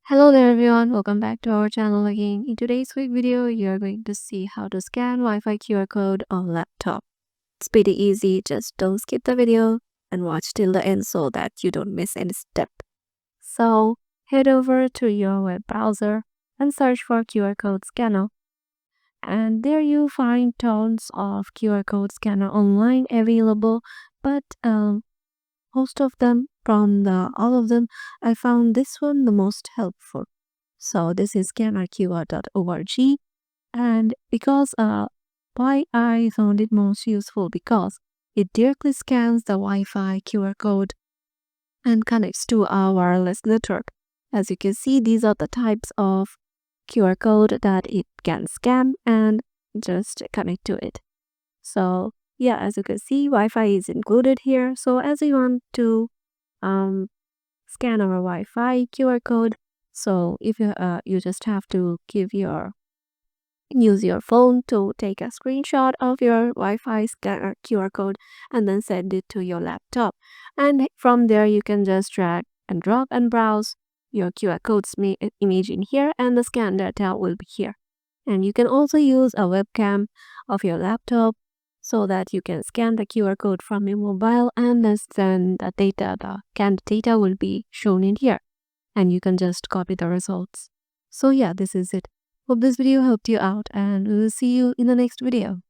Hello there everyone, welcome back to our channel again. In today's quick video, you are going to see how to scan Wi-Fi QR code on laptop. It's pretty easy, just don't skip the video and watch till the end so that you don't miss any step. So head over to your web browser and search for QR code scanner. And there you find tons of QR code scanner online available, but most of them all of them, I found this one the most helpful. So this is scannerqr.org, and because why I found it most useful because it directly scans the Wi-Fi QR code and connects to our wireless network. As you can see, these are the types of QR code that it can scan and just connect to it. So yeah, as you can see, Wi-Fi is included here. So as you want to scan our Wi-Fi QR code, so if you just have to use your phone to take a screenshot of your Wi-Fi scanner QR code and then send it to your laptop. And from there, you can just drag and drop and browse your QR code's image in here, and the scan data will be here. And you can also use a webcam of your laptop so that you can scan the QR code from your mobile, and then the scanned data will be shown in here. And you can just copy the results. So yeah, this is it. Hope this video helped you out, and we will see you in the next video.